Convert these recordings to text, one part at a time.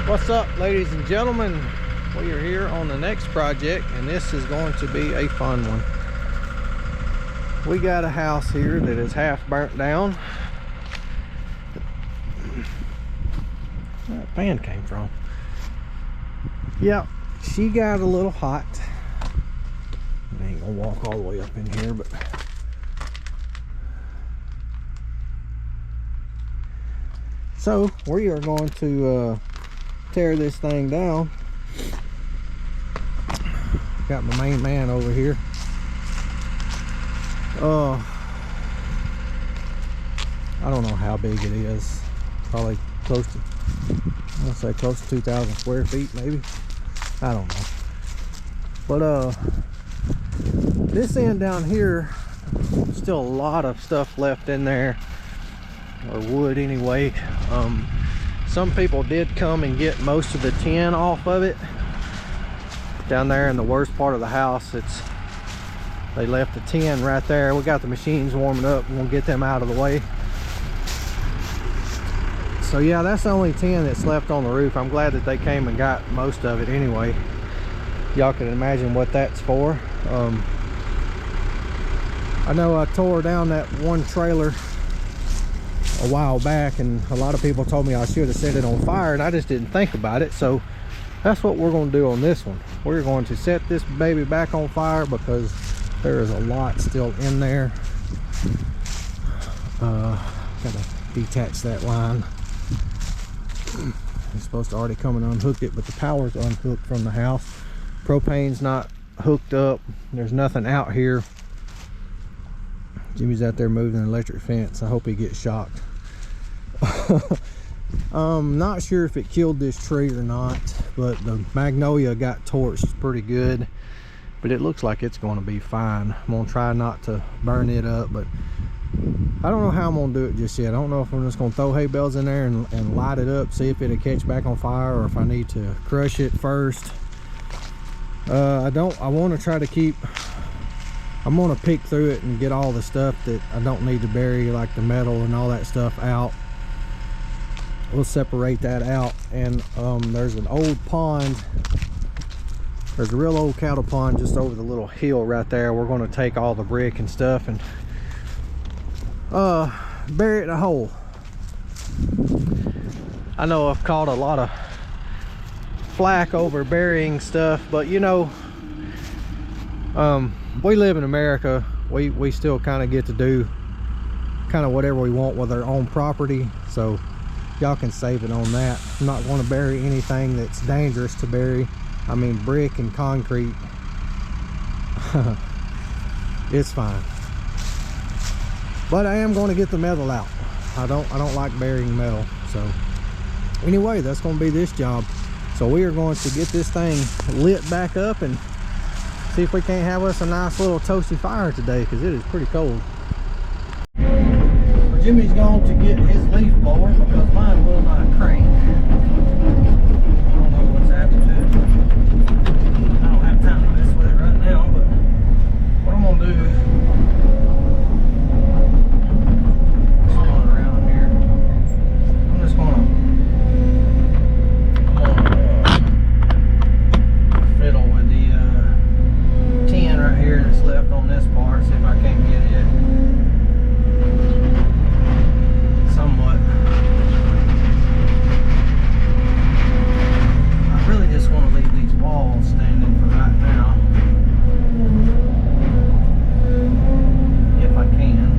What's up, ladies and gentlemen? We are here on the next project, and this is going to be a fun one. We got a house here that is half burnt down. Where that fan came from. Yep, she got a little hot. I ain't gonna walk all the way up in here, but so we are going to tear this thing down. Got my main man over here. I don't know how big it is. Probably close to, I'll say close to 2,000 square feet, maybe. I don't know. But this end down here, still a lot of stuff left in there, or wood anyway. Some people did come and get most of the tin off of it. Down there in the worst part of the house, they left the tin right there. We got the machines warming up. We'll get them out of the way. So yeah, that's the only tin that's left on the roof. I'm glad that they came and got most of it anyway. Y'all can imagine what that's for. I know I tore down that one trailer a while back, and a lot of people told me I should have set it on fire, and I just didn't think about it. So that's what we're going to do on this one. We're going to set this baby back on fire because there is a lot still in there. Gotta detach that line. I'm supposed to already come and unhook it, but the power's unhooked from the house. Propane's not hooked up. There's nothing out here. Jimmy's out there moving an electric fence. I hope he gets shocked. Not sure if it killed this tree or not, but the magnolia got torched pretty good, but it looks like it's going to be fine. I'm going to try not to burn it up, but I don't know how I'm going to do it just yet. I don't know if I'm just going to throw hay bales in there and light it up, see if it'll catch back on fire, or if I need to crush it first. I want to try to keep, I'm going to pick through it and get all the stuff that I don't need to bury, like the metal and all that stuff, out. We'll separate that out. And there's an old pond. There's a real old cattle pond just over the little hill right there. We're going to take all the brick and stuff and bury it in a hole. I know I've caught a lot of flack over burying stuff, but you know, we live in America. We still kind of get to do kind of whatever we want with our own property, so y'all can save it on that. I'm not going to bury anything that's dangerous to bury. I mean, brick and concrete, it's fine. But I am going to get the metal out. I don't like burying metal. So anyway, that's going to be this job. So we are going to get this thing lit back up and see if we can't have us a nice little toasty fire today, because it is pretty cold. Jimmy's going to get his leaf blower because mine will not crank. I don't know what's happened to it. I don't have time to mess with it right now, but what I'm going to do is going around here. I'm just going to fiddle with the tin right here that's left on this part, see if I can't get it somewhat. I really just want to leave these walls standing for right now, if I can.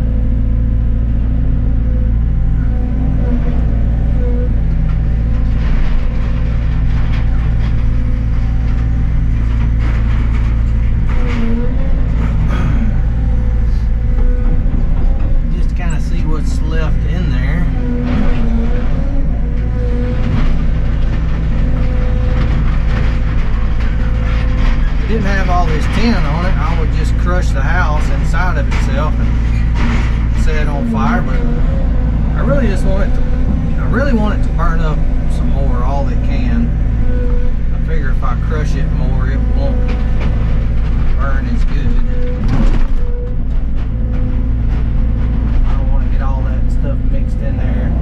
Just to kind of see what's left in there. If it didn't have all this tin on it, I would just crush the house inside of itself and set it on fire. But I really just want it to burn up some more, all it can. I figure if I crush it more, it won't burn as good. I don't want to get all that stuff mixed in there.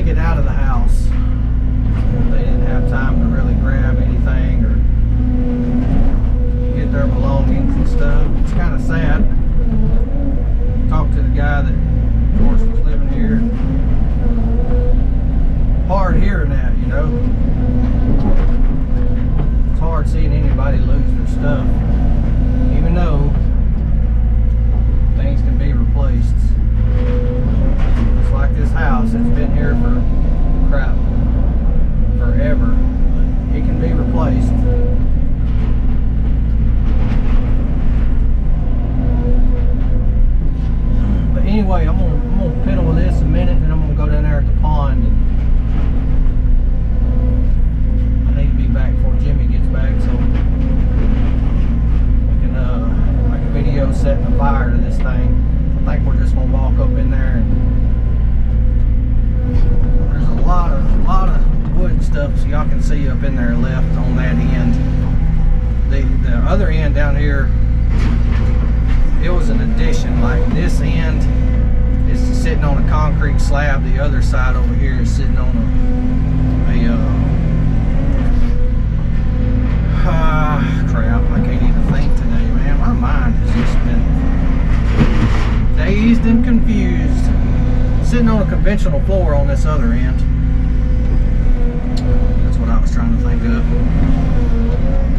take it out of the house. They didn't have time to really grab anything or get their belongings and stuff. It's kind of sad. Talked to the guy that, of course, was living here. Hard hearing that, you know. It's hard seeing anybody lose their stuff, even though things can be replaced. It's like this house, it's been here for crap forever, but it can be replaced. But anyway, I'm gonna piddle with this a minute, and I'm gonna go down there at the pond. And I need to be back before Jimmy gets back, so we can make a video setting a fire to this thing. I think we're just gonna walk up in there, and there's a lot of wood and stuff, so y'all can see up in there left on that end. The other end down here, it was an addition. Like this end is sitting on a concrete slab. The other side over here is sitting on crap, I can't even think today, man. My mind has just been dazed and confused. Sitting on a conventional floor on this other end. That's what I was trying to think of.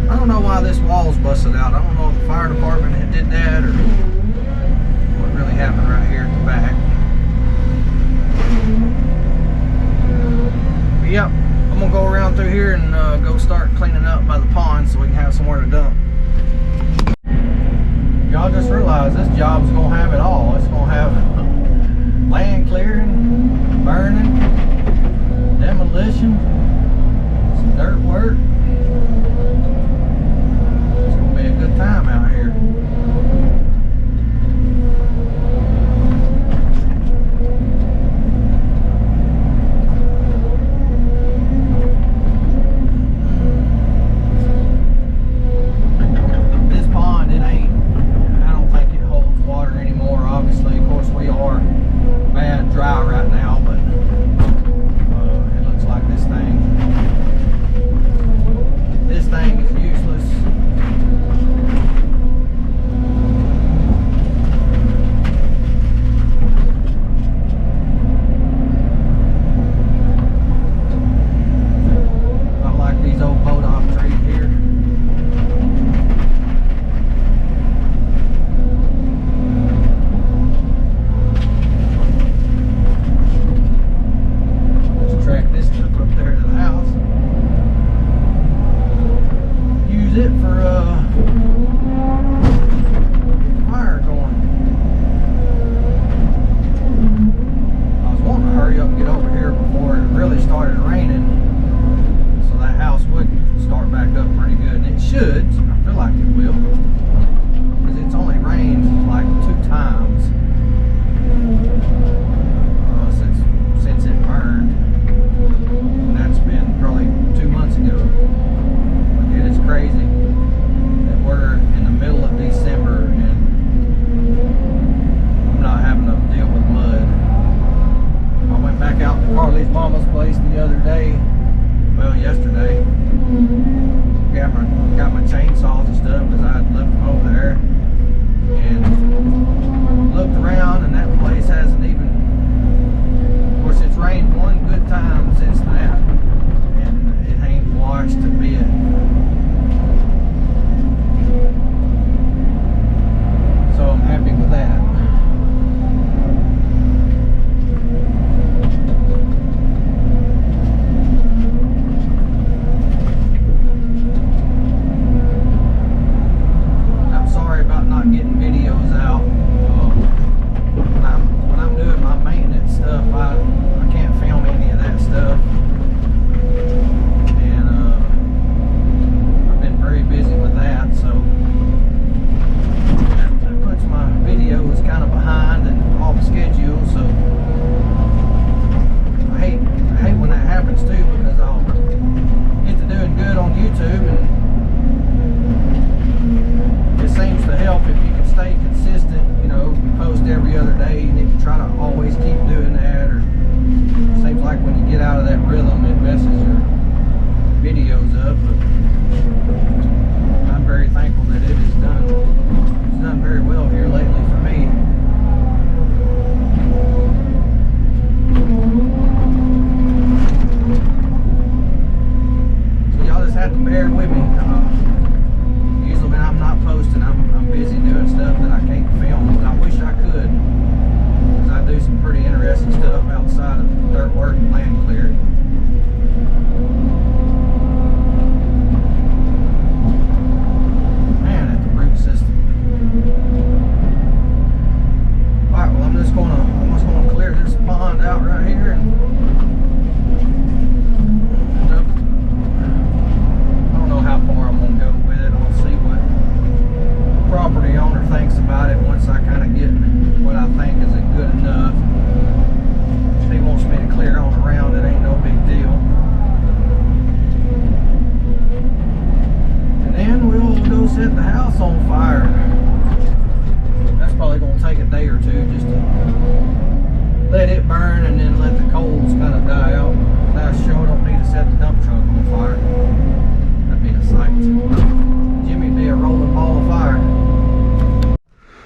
I don't know why this wall's busted out. I don't know if the fire department had did that or what really happened right here at the back. But yep, I'm gonna go around through here and go start cleaning up by the pond so we can have somewhere to dump. Y'all just realize this job's gonna have it all. It's gonna have land clearing, burning, demolition, some dirt work. It's gonna be a good time out here.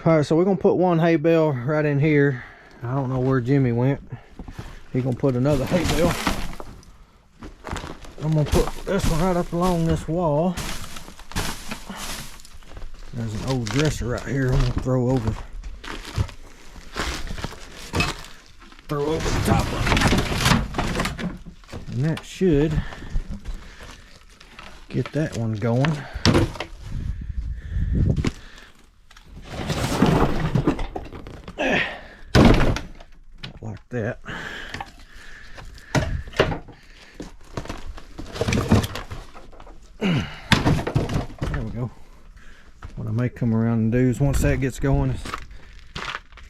All right, so we're gonna put one hay bale right in here. I don't know where Jimmy went. He's gonna put another hay bale. I'm gonna put this one right up along this wall. There's an old dresser right here. I'm gonna throw over the top of it. And that should get that one going. Like that. There we go. What I may come around and do is once that gets going, is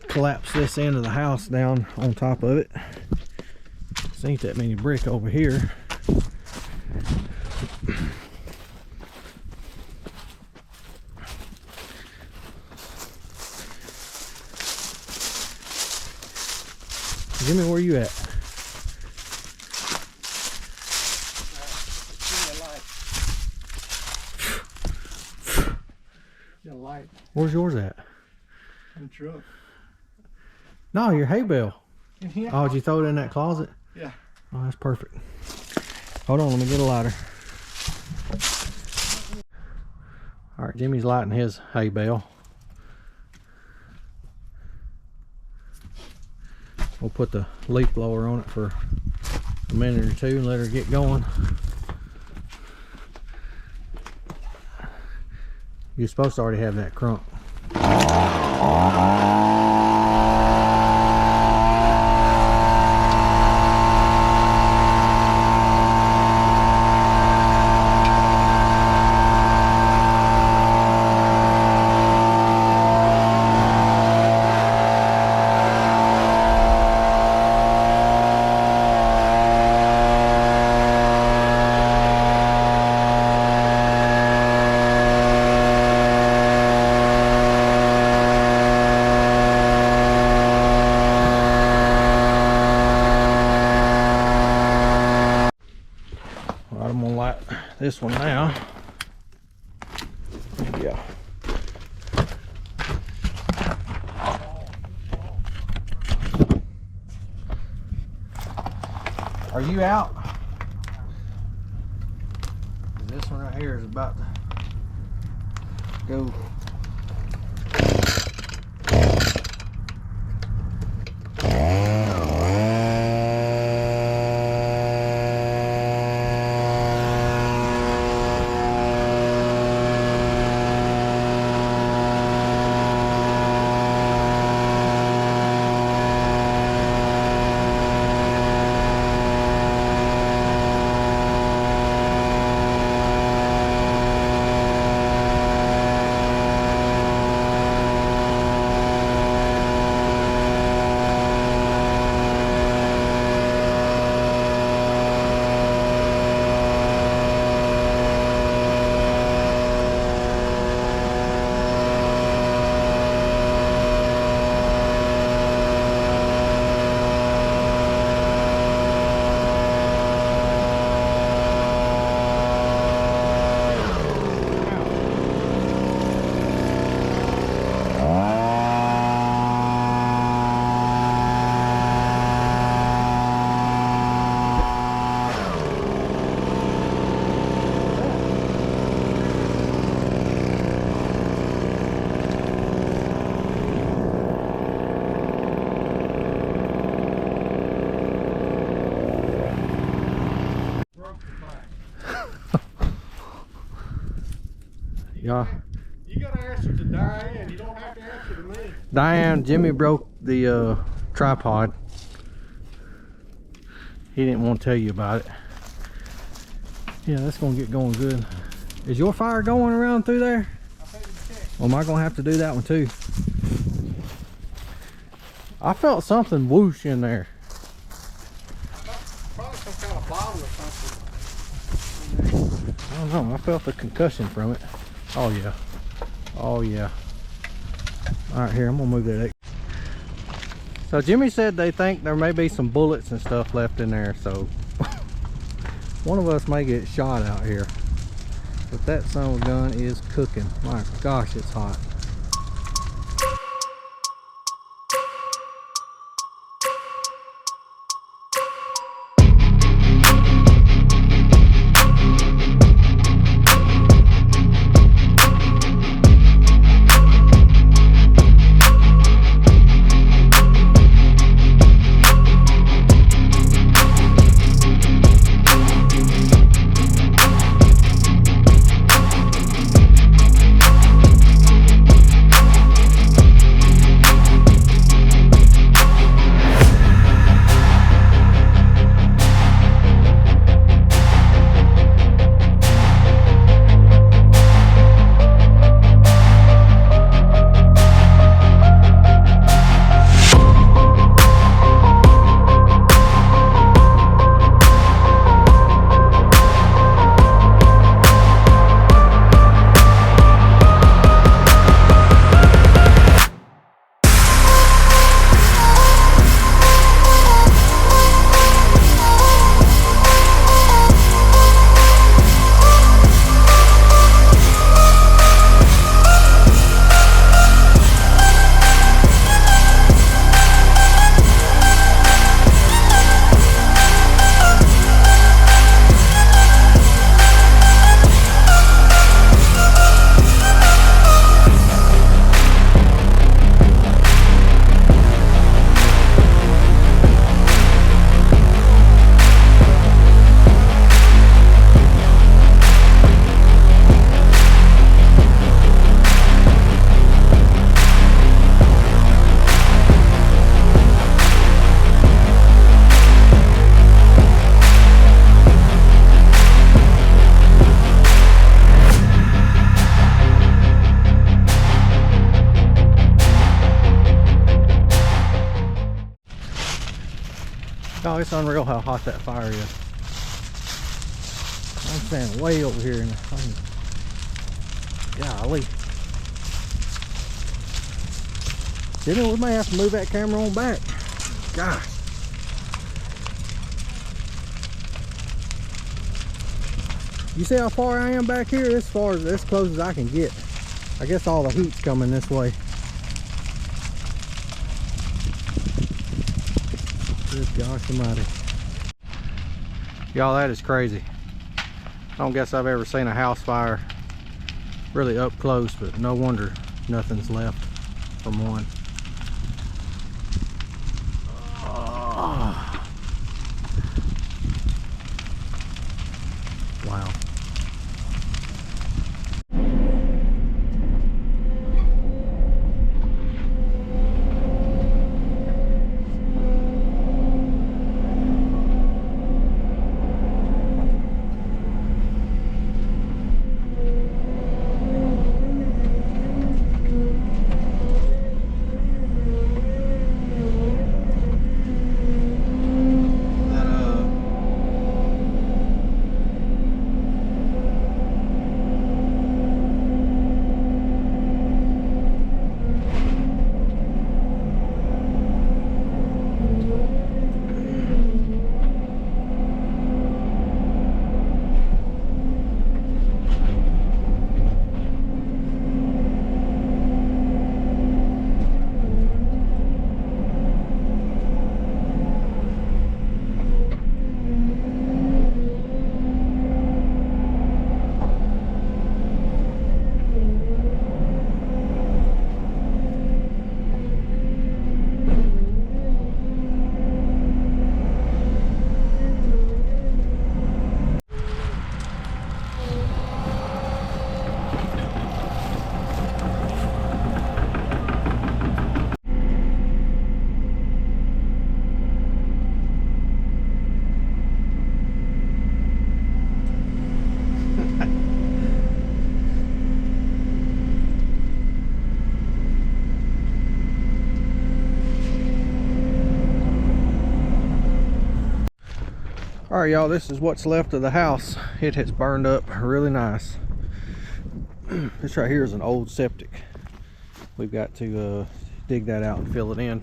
collapse this end of the house down on top of it. There ain't that many brick over here. Jimmy, where you at? Where's yours at? In the truck. No, your hay bale. Yeah. Oh, did you throw it in that closet? Yeah. Oh, that's perfect. Hold on, let me get a lighter. All right, Jimmy's lighting his hay bale. We'll put the leaf blower on it for a minute or two and let her get going. You're supposed to already have that crunk. I'm gonna light this one now. Yeah. Are you out? This one right here is about to go. Yeah. You gotta answer to Diane. You don't have to answer to me. Diane, Jimmy broke the tripod. He didn't want to tell you about it. Yeah, that's gonna get going good. Is your fire going around through there? Well, am I gonna have to do that one too? I felt something whoosh in there. Probably some kind of bottle or something. I don't know. I felt the concussion from it. Oh yeah. Oh yeah. All right, here, I'm gonna move that. So Jimmy said they think there may be some bullets and stuff left in there, so one of us may get shot out here. But that son of a gun is cooking. My gosh, it's hot. Oh, it's unreal how hot that fire is. I'm standing way over here and golly. You know, we may have to move that camera on back. Gosh. You see how far I am back here? As far as close as I can get. I guess all the heat's coming this way. Good gosh almighty. Y'all, that is crazy. I don't guess I've ever seen a house fire really up close, but no wonder nothing's left from one. Oh. Wow. Alright y'all, this is what's left of the house. It has burned up really nice. This right here is an old septic. We've got to dig that out and fill it in.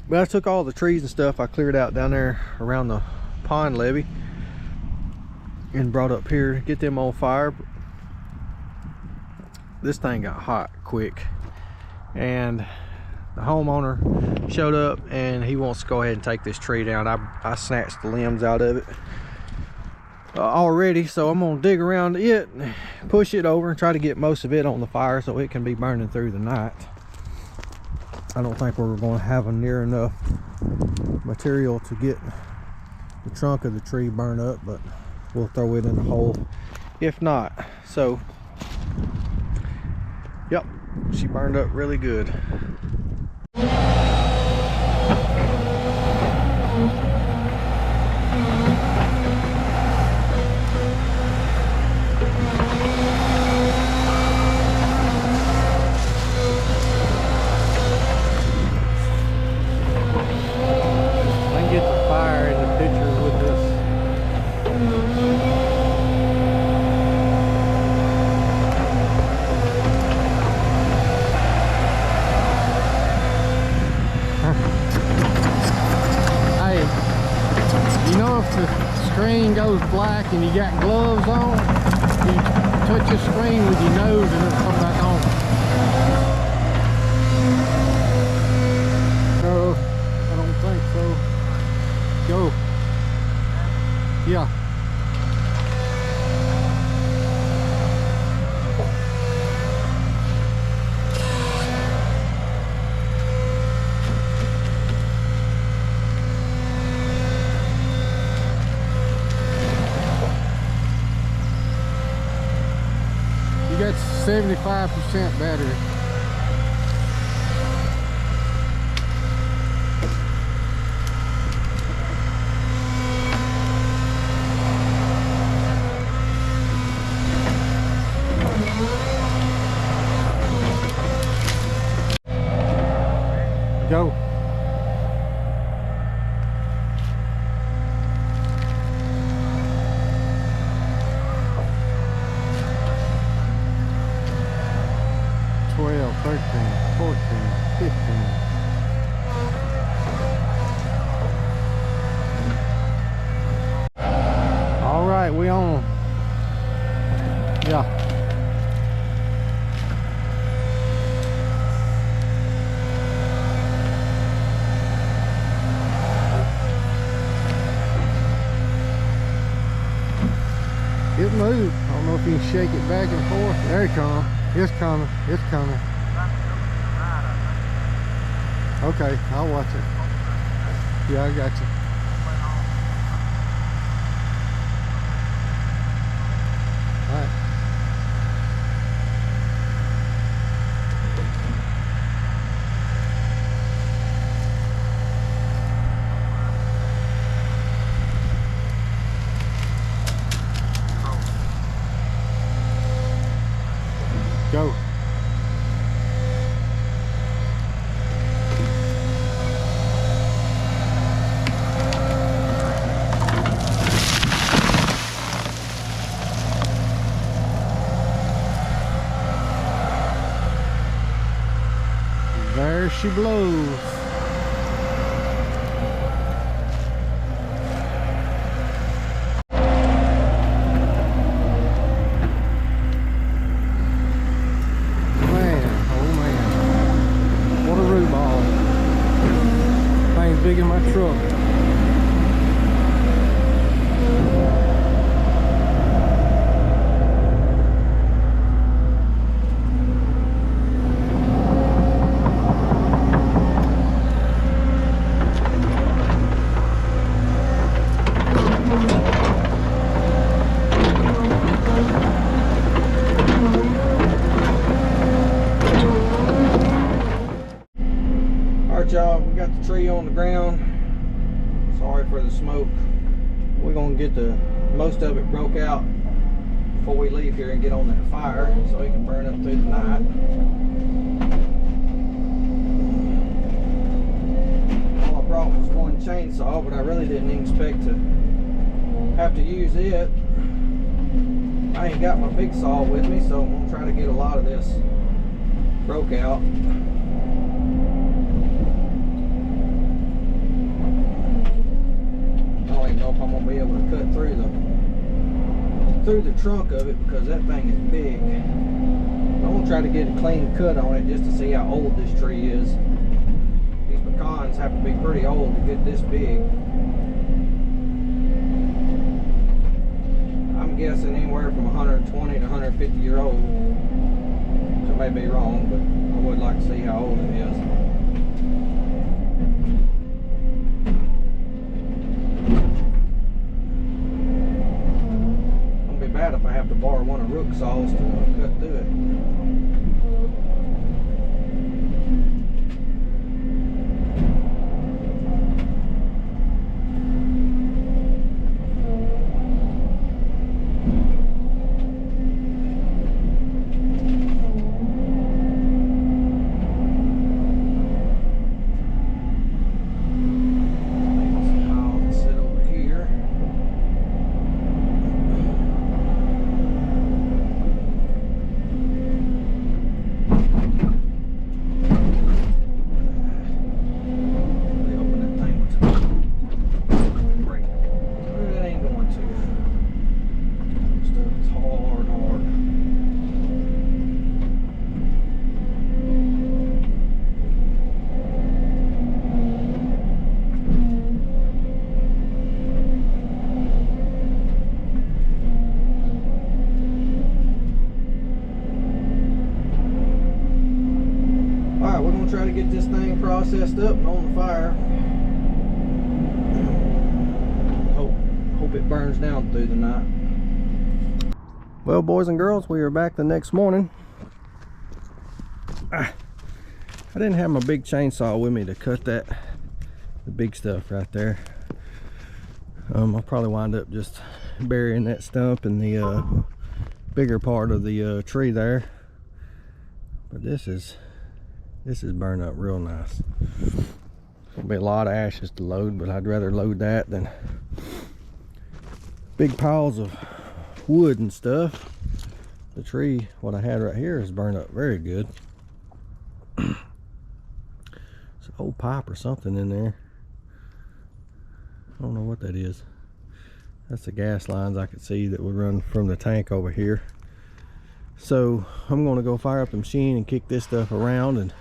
But I took all the trees and stuff I cleared out down there around the pond levee and brought up here to get them on fire. This thing got hot quick, and the homeowner showed up and he wants to go ahead and take this tree down. I snatched the limbs out of it already, so I'm gonna dig around it, push it over and try to get most of it on the fire so it can be burning through the night. I don't think we're going to have near enough material to get the trunk of the tree burned up, but we'll throw it in the hole if not. So yep, she burned up really good. Goes black and you got gloves on, you touch the screen with your nose and it'll come back on. No, I don't think so. Go. Yeah. You got 75% battery. Go. 15. All right, we on. Yeah. It moved. I don't know if you can shake it back and forth. There it comes. It's coming. It's coming. Okay, I'll watch it. Yeah, I got you. All right. Go. There she blows. Big in my truck. Alright y'all, we got the tree on the ground. Sorry for the smoke. We're gonna get the most of it broke out before we leave here and get on that fire so it can burn up through the night. All I brought was one chainsaw, but I really didn't expect to have to use it. I ain't got my big saw with me, so I'm gonna try to get a lot of this broke out. If I'm gonna be able to cut through the trunk of it because that thing is big. I'm gonna try to get a clean cut on it just to see how old this tree is. These pecans have to be pretty old to get this big. I'm guessing anywhere from 120 to 150 year old. So I may be wrong, but I would like to see how old it is. If I have to borrow one of Worx saws to cut through it. Try to get this thing processed up and on the fire. Hope it burns down through the night. Well, boys and girls, we are back the next morning. I didn't have my big chainsaw with me to cut the big stuff right there. I'll probably wind up just burying that stump in the bigger part of the tree there. But this is burned up real nice. There'll be a lot of ashes to load, but I'd rather load that than big piles of wood and stuff. The tree, what I had right here, is burned up very good. old pipe or something in there. I don't know what that is. That's the gas lines I could see that would run from the tank over here. So I'm going to go fire up the machine and kick this stuff around, and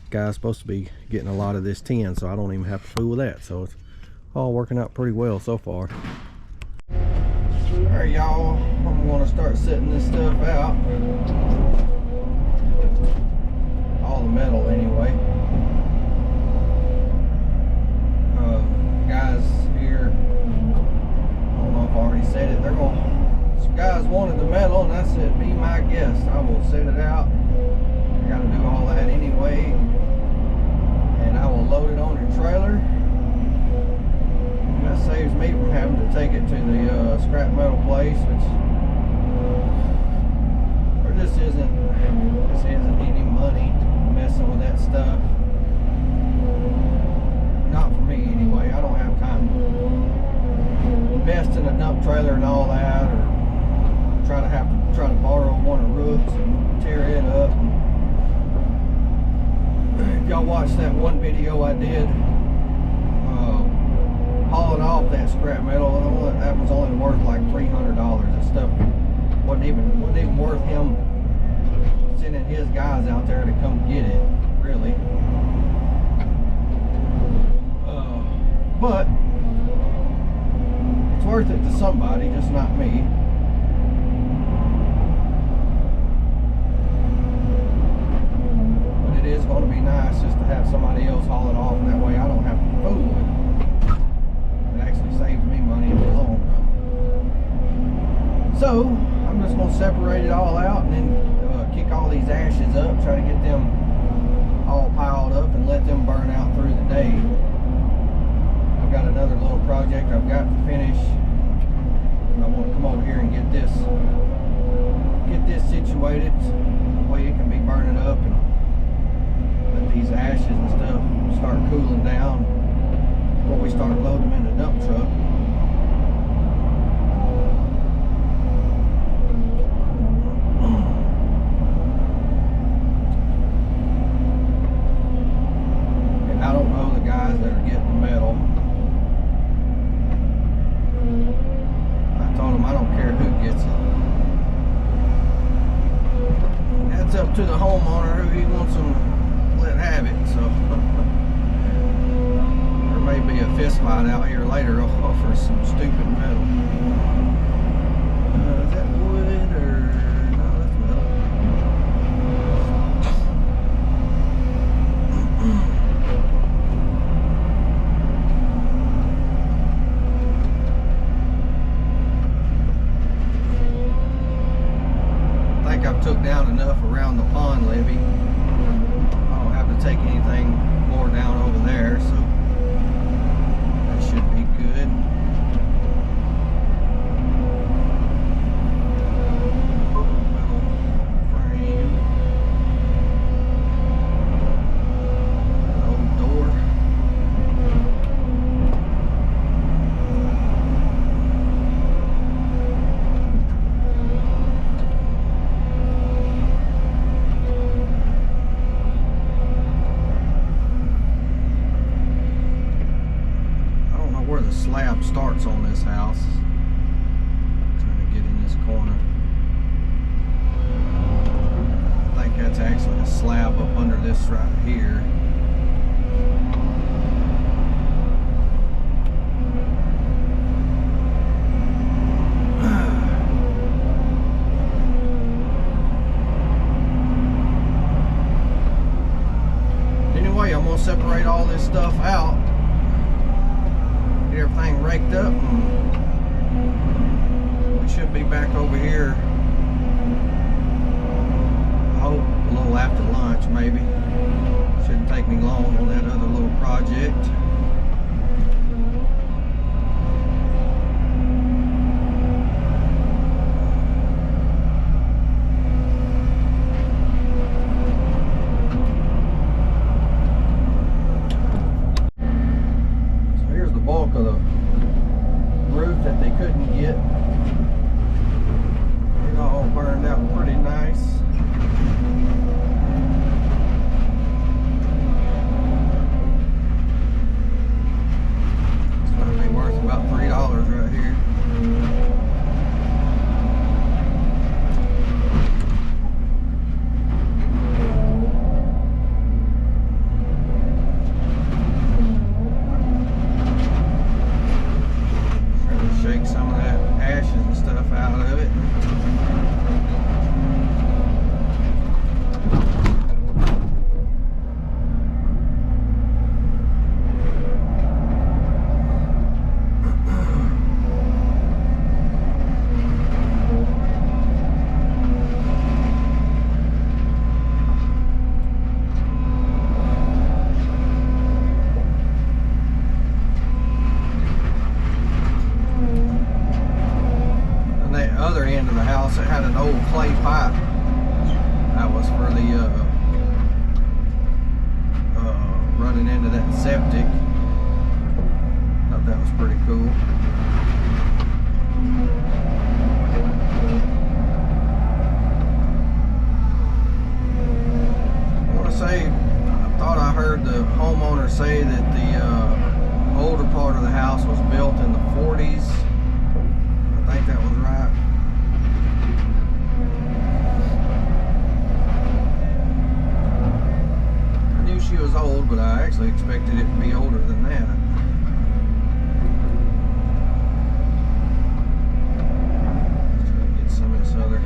guy's supposed to be getting a lot of this tin, so I don't even have to fool with that. So it's all working out pretty well so far. Alright y'all, I'm going to start setting this stuff out. All the metal anyway. Guys here, I don't know if I already said it, some guys wanted the metal, and I said, be my guest, I will set it out. I gotta do all that anyway, and I will load it on your trailer. And that saves me from having to take it to the scrap metal place, which this isn't any money messing with that stuff. Not for me anyway. I don't have time to invest in a dump trailer and all that, or try to borrow one of Worx and tear it up. If y'all watched that one video I did hauling off that scrap metal, that was only worth like $300. That stuff wasn't even worth him sending his guys out there to come get it, really. But it's worth it to somebody, just not me. But it is going to be nice just to have somebody else haul it off, and that way I don't have to fool with it. It actually saves me money in the long run. So I'm just going to separate it all out, and then kick all these ashes up, try to get them all piled up and let them burn out through the day. I've got another little project I've got to finish. I want to come over here and get this situated, the way it can be burning up, and let these ashes and stuff start cooling down before we start loading them in the dump truck. And I don't know the guys that are getting metal. I told them I don't care who gets it. That's up to the homeowner who he wants them to let have it. So there may be a fist fight out here later over some stupid metal. Is that wood or no? That's metal. I think I've took down enough around the pond levee. I don't have to take anything more down over there, so that should be good. Frame. Old door. Where the slab starts on this house. Trying to get in this corner. I think that's actually a slab up under this right here. Anyway, I'm gonna separate all this stuff out. Get everything raked up, and we should be back over here, I hope a little after lunch maybe. Shouldn't take me long on that other little project. Bulk of the roof that they couldn't get. It all burned out pretty nice. building into that septic. Thought that was pretty cool. I want to say, I thought I heard the homeowner say that the older part of the house was built in the 40s. I think that was right. I knew she was old, but I actually expected it to be older than that. Let's try to get some of this other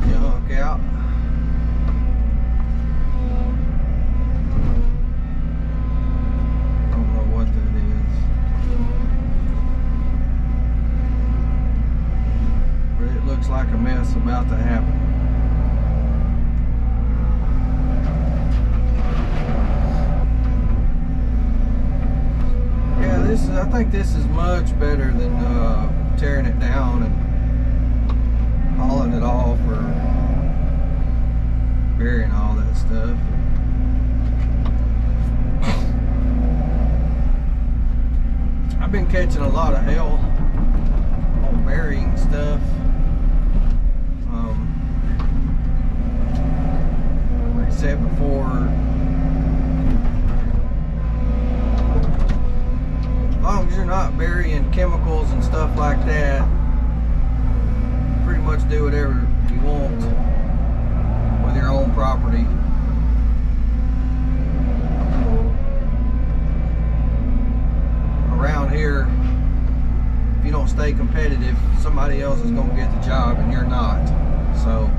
junk out. I don't know what that is, but it looks like a mess about to happen. I think this is much better than tearing it down and hauling it off or burying all that stuff. I've been catching a lot of hell on burying stuff. Like I said before, as long as you're not burying chemicals and stuff like that, pretty much do whatever you want with your own property. Around here, if you don't stay competitive, somebody else is going to get the job and you're not. So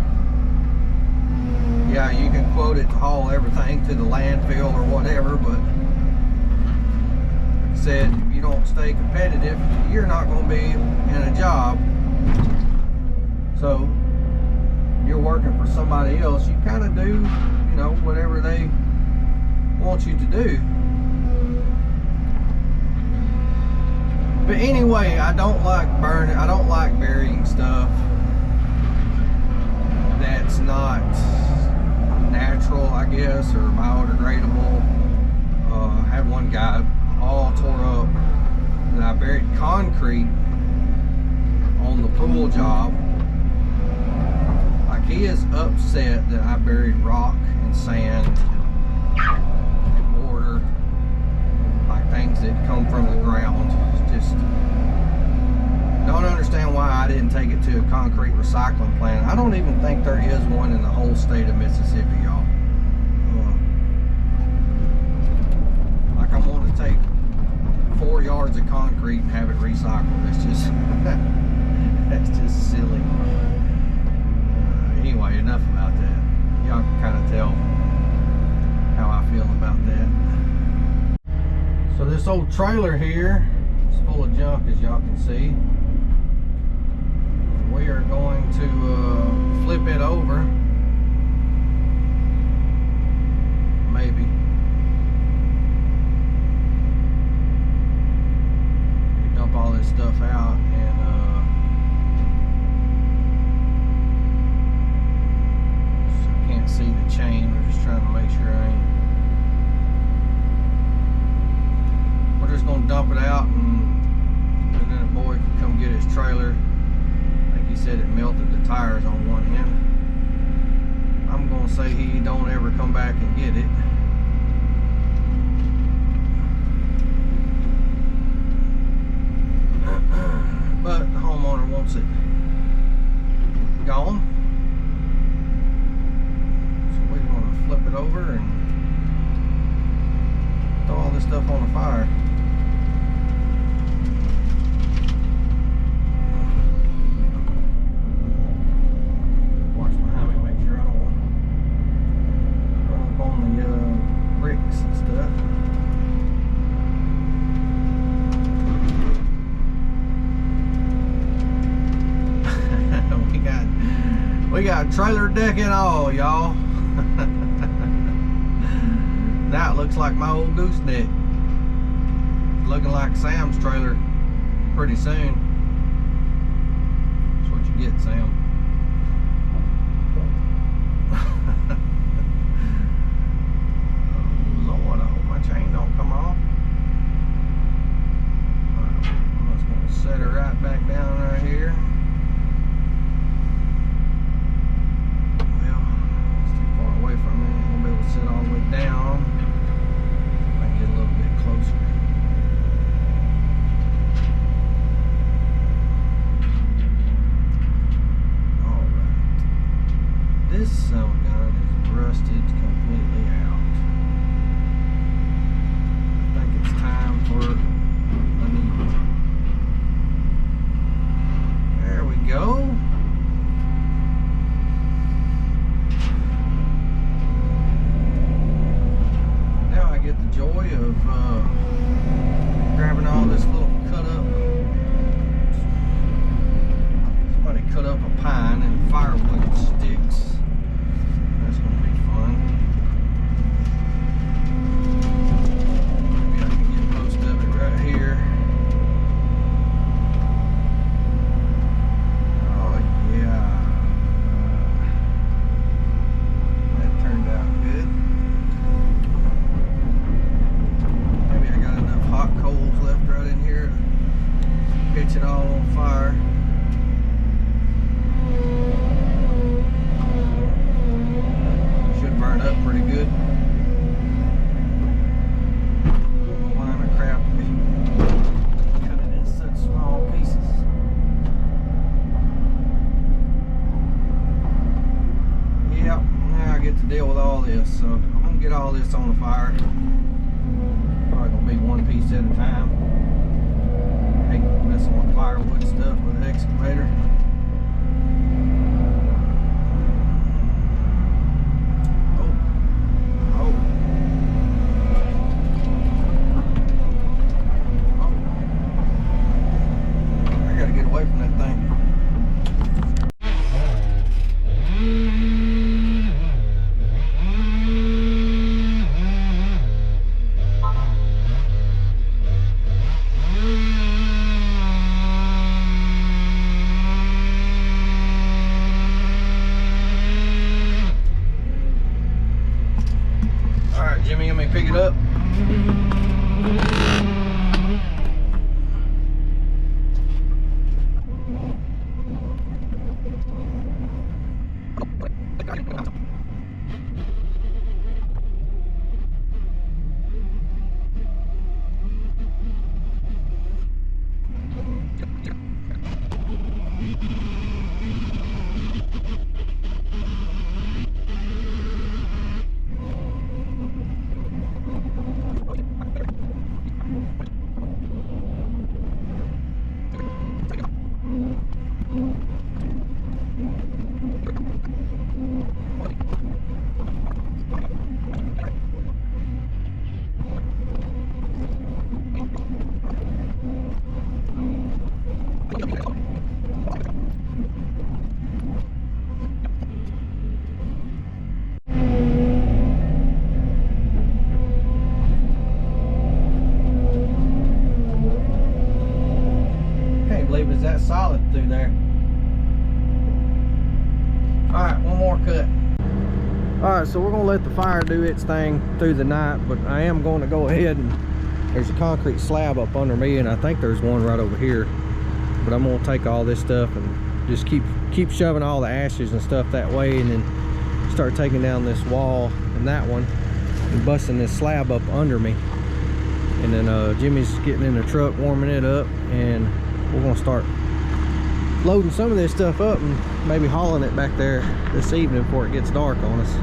yeah, you can quote it to haul everything to the landfill or whatever, but like I said, if you don't stay competitive, you're not going to be in a job. So you're working for somebody else, you kind of do, you know, whatever they want you to do. But anyway, I don't like burying stuff that's not natural, I guess, or biodegradable. I had one guy all tore up that I buried concrete on the pool job. Like, he is upset that I buried rock and sand and mortar, like things that come from the ground. Just don't understand why I didn't take it to a concrete recycling plant. I don't even think there is one in the whole state of Mississippi, y'all. Like, I want to take 4 yards of concrete and have it recycled. It's just that's just silly. Anyway, enough about that. Y'all can kind of tell how I feel about that. So this old trailer here is full of junk, as y'all can see. We are going to flip it over. Maybe. We dump all this stuff out and so I can't see the chain. We're just trying to make sure we're just gonna dump it out, and then a boy can come get his trailer. I think he said it melted the tires on one end. I'm gonna say he don't ever come back and get it. But the homeowner wants it gone. So we're gonna flip it over and throw all this stuff on the fire. Watch behind me, make sure I don't run up on the bricks and stuff. We got trailer deck and all, y'all. Now it looks like my old gooseneck. Looking like Sam's trailer pretty soon. That's what you get, Sam. Oh, Lord. joy of grabbing all this little cut up. Somebody cut up a pine and firewood sticks. That's gonna be fun. Maybe I can get most of it right here. Oh yeah. That turned out good. Maybe I got enough hot coals left right in here to catch it all on fire. Should burn up pretty good. Why in the crap we cut it in such small pieces. Yep, now I get to deal with all this, so I'm gonna get all this on the fire. Probably gonna be one piece at a time. Hate messing with firewood stuff with the excavator. Jimmy, let me pick it up. Is that solid through there? Alright, one more cut. Alright, so we're going to let the fire do its thing through the night, but I am going to go ahead and there's a concrete slab up under me, and I think there's one right over here. But I'm going to take all this stuff and just keep shoving all the ashes and stuff that way, and then start taking down this wall and that one and busting this slab up under me. And then Jimmy's getting in the truck, warming it up, and we're gonna start loading some of this stuff up and maybe hauling it back there this evening before it gets dark on us.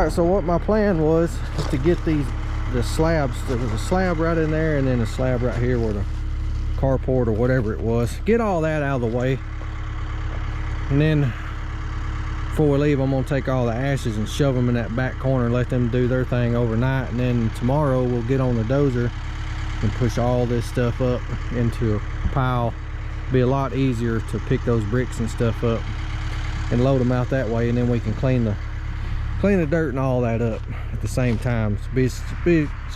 Alright, so what my plan was to get the slabs. There was a slab right in there and then a slab right here where the carport or whatever it was. Get all that out of the way. And then before we leave, I'm gonna take all the ashes and shove them in that back corner, let them do their thing overnight, and then tomorrow we'll get on the dozer and push all this stuff up into a pile. Be a lot easier to pick those bricks and stuff up and load them out that way, and then we can clean the dirt and all that up at the same time. It's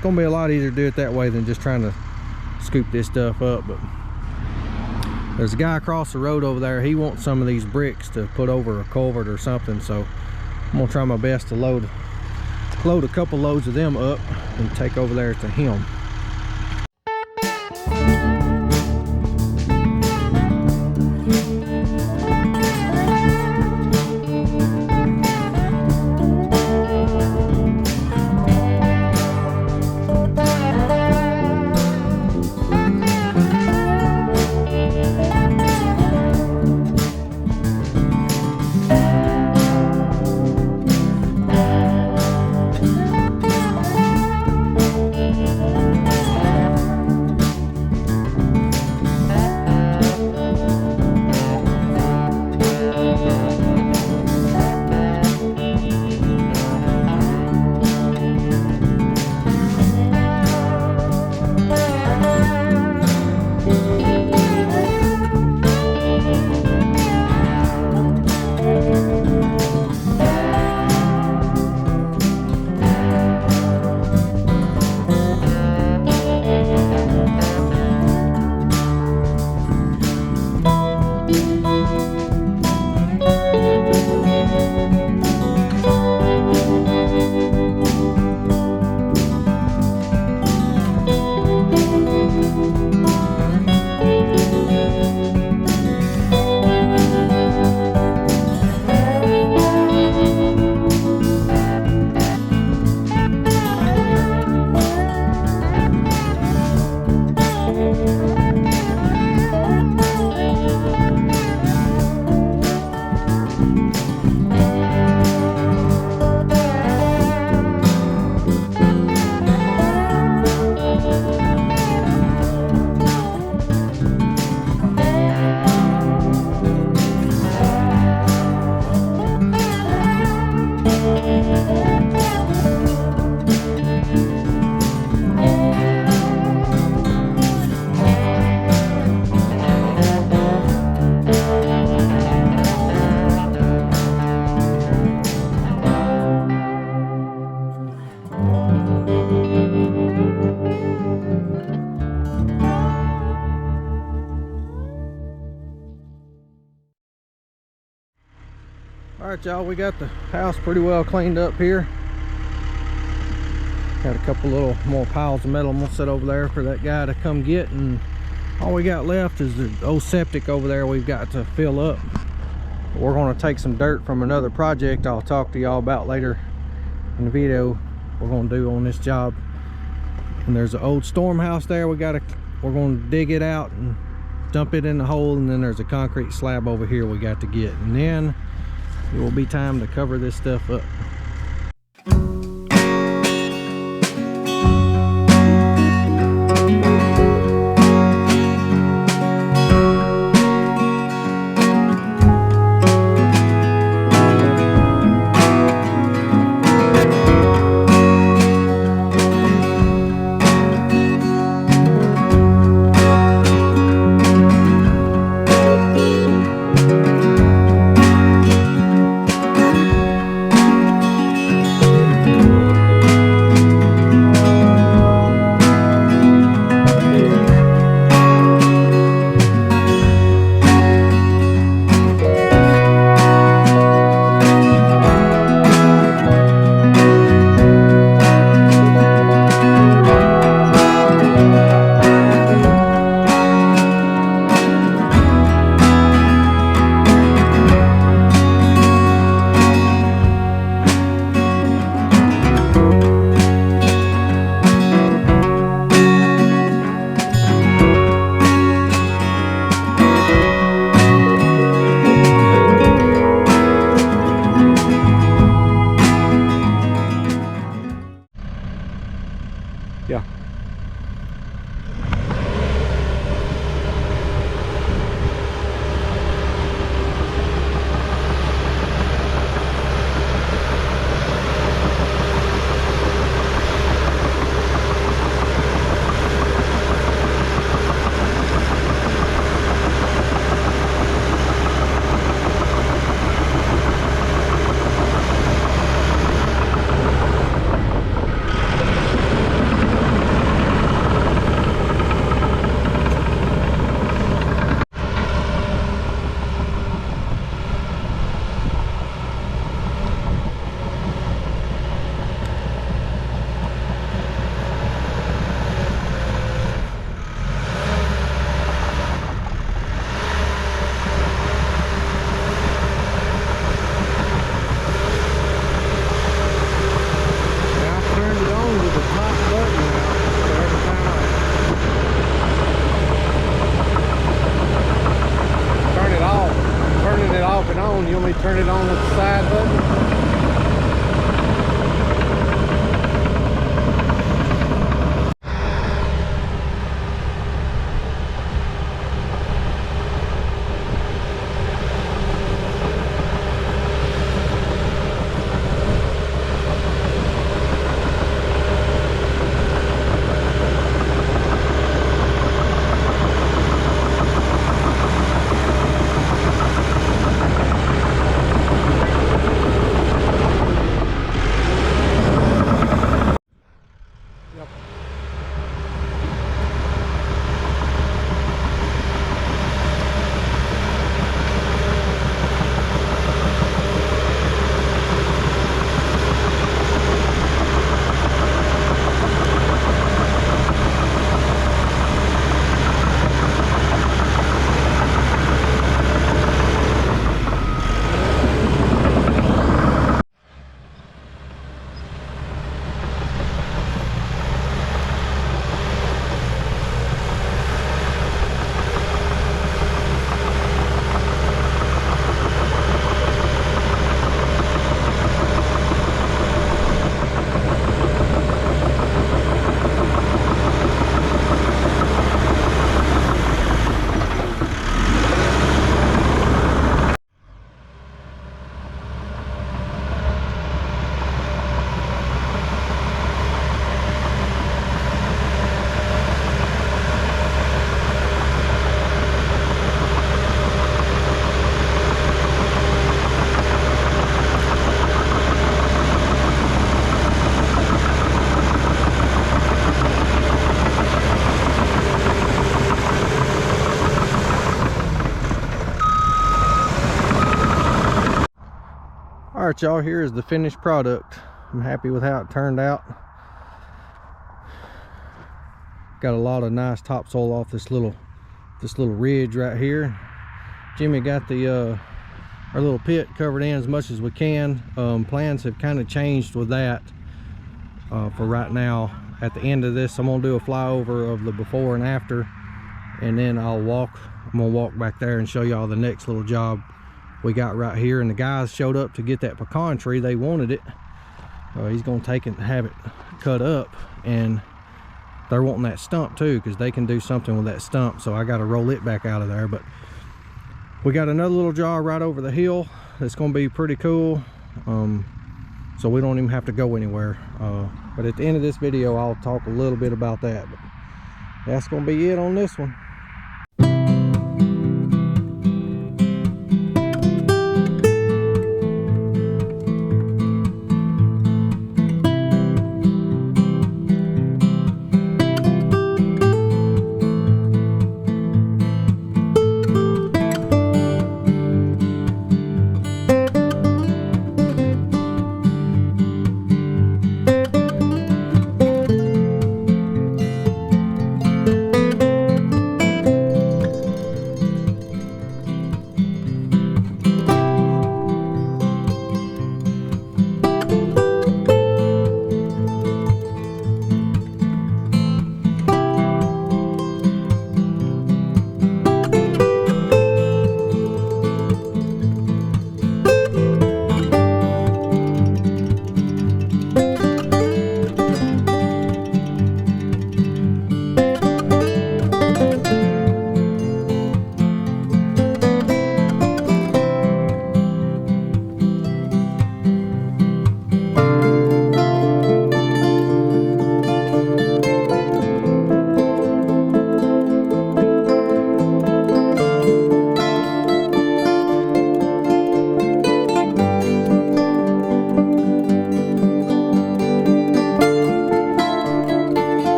gonna be a lot easier to do it that way than just trying to scoop this stuff up. But there's a guy across the road over there. He wants some of these bricks to put over a culvert or something, so I'm gonna try my best to load a couple loads of them up and take over there to him. Alright y'all, we got the house pretty well cleaned up here. Got a couple little more piles of metal I'm gonna set over there for that guy to come get, and all we got left is the old septic over there we've got to fill up. We're gonna take some dirt from another project I'll talk to y'all about later in the video we're gonna do on this job. And there's an old storm house there. We're gonna dig it out and dump it in the hole, and then there's a concrete slab over here we got to get, and then it will be time to cover this stuff up. right, y'all, here is the finished product. I'm happy with how it turned out. Got a lot of nice topsoil off this little ridge right here. Jimmy got the our little pit covered in as much as we can. Plans have kind of changed with that for right now. At the end of this, I'm gonna do a flyover of the before and after, and then I'm gonna walk back there and show y'all the next little job we got right here. And the guys showed up to get that pecan tree. They wanted it. He's gonna take it and have it cut up, and they're wanting that stump too, because they can do something with that stump. So I got to roll it back out of there. But we got another little job right over the hill that's gonna be pretty cool, so we don't even have to go anywhere. But at the end of this video, I'll talk a little bit about that. But that's gonna be it on this one.